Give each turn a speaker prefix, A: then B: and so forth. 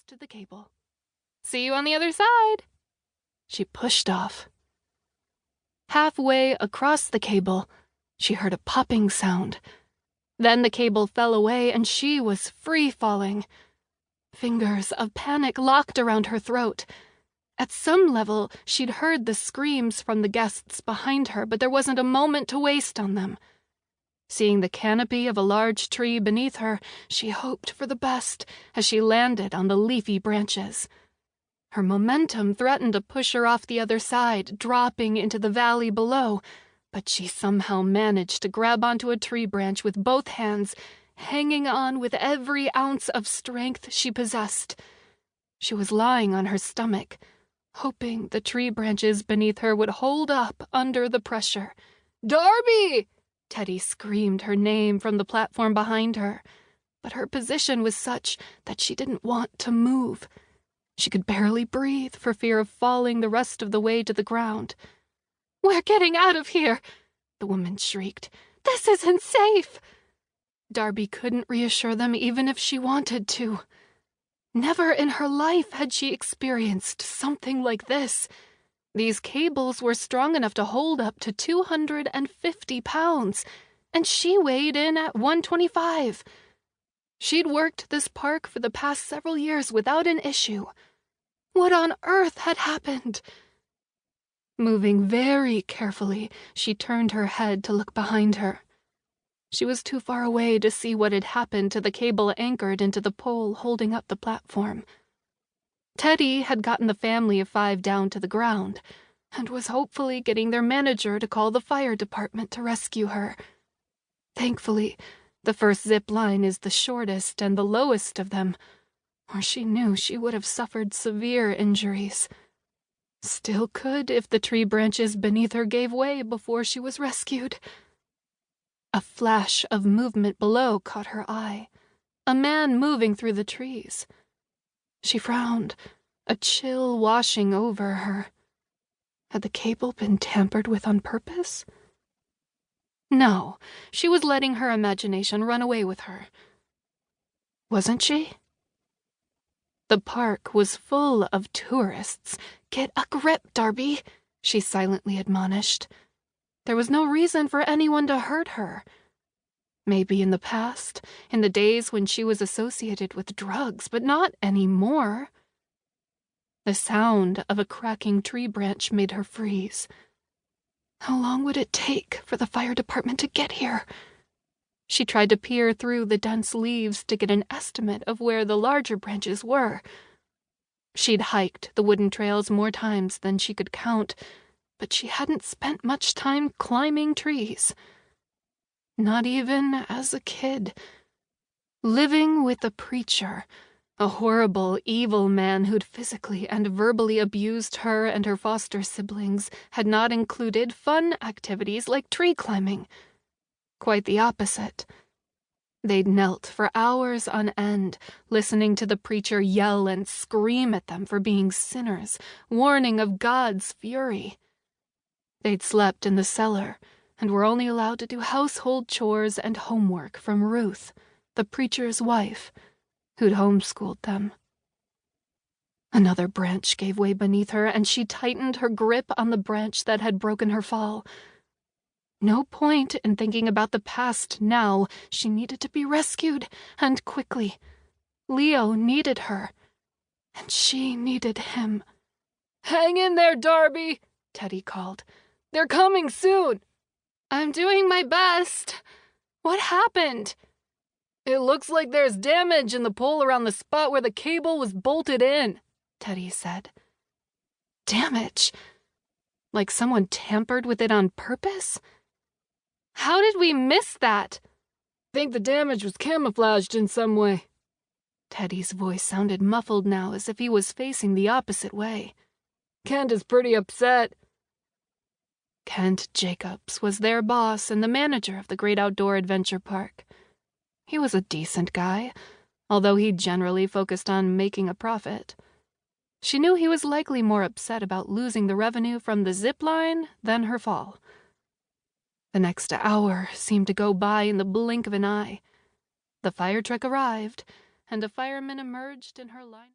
A: to the cable. "See you on the other side." She pushed off. Halfway across the cable, she heard a popping sound. Then the cable fell away and she was free-falling. Fingers of panic locked around her throat. At some level, she'd heard the screams from the guests behind her, but there wasn't a moment to waste on them. Seeing the canopy of a large tree beneath her, she hoped for the best as she landed on the leafy branches. Her momentum threatened to push her off the other side, dropping into the valley below, but she somehow managed to grab onto a tree branch with both hands, hanging on with every ounce of strength she possessed. She was lying on her stomach, hoping the tree branches beneath her would hold up under the pressure. "Darby!" Teddy screamed her name from the platform behind her, but her position was such that she didn't want to move. She could barely breathe for fear of falling the rest of the way to the ground. "We're getting out of here!" the woman shrieked. "This isn't safe!" Darby couldn't reassure them even if she wanted to. Never in her life had she experienced something like this. These cables were strong enough to hold up to 250 pounds, and she weighed in at 125. She'd worked this park for the past several years without an issue. What on earth had happened? Moving very carefully, she turned her head to look behind her. She was too far away to see what had happened to the cable anchored into the pole holding up the platform. Teddy had gotten the family of 5 down to the ground and was hopefully getting their manager to call the fire department to rescue her. Thankfully, the first zip line is the shortest and the lowest of them, or she knew she would have suffered severe injuries. Still could if the tree branches beneath her gave way before she was rescued. A flash of movement below caught her eye. A man moving through the trees. She frowned, a chill washing over her. Had the cable been tampered with on purpose? No, she was letting her imagination run away with her. Wasn't she? The park was full of tourists. "Get a grip, Darby," she silently admonished. There was no reason for anyone to hurt her. Maybe in the past, in the days when she was associated with drugs, but not anymore. The sound of a cracking tree branch made her freeze. How long would it take for the fire department to get here? She tried to peer through the dense leaves to get an estimate of where the larger branches were. She'd hiked the wooden trails more times than she could count, but she hadn't spent much time climbing trees. Not even as a kid. Living with a preacher, a horrible, evil man who'd physically and verbally abused her and her foster siblings, had not included fun activities like tree climbing. Quite the opposite. They'd knelt for hours on end, listening to the preacher yell and scream at them for being sinners, warning of God's fury. They'd slept in the cellar and were only allowed to do household chores and homework from Ruth, the preacher's wife, who'd homeschooled them. Another branch gave way beneath her, and she tightened her grip on the branch that had broken her fall. No point in thinking about the past now. She needed to be rescued, and quickly. Leo needed her, and she needed him. "Hang in there, Darby," Teddy called. "They're coming soon." "I'm doing my best. What happened?" "It looks like there's damage in the pole around the spot where the cable was bolted in," Teddy said. Damage? Like someone tampered with it on purpose? How did we miss that? "Think the damage was camouflaged in some way." Teddy's voice sounded muffled now, as if he was facing the opposite way. "Kent is pretty upset." Kent Jacobs was their boss and the manager of the great outdoor adventure park. He was a decent guy, although he generally focused on making a profit. She knew he was likely more upset about losing the revenue from the zip line than her fall. The next hour seemed to go by in the blink of an eye. The fire truck arrived, and a fireman emerged in her line.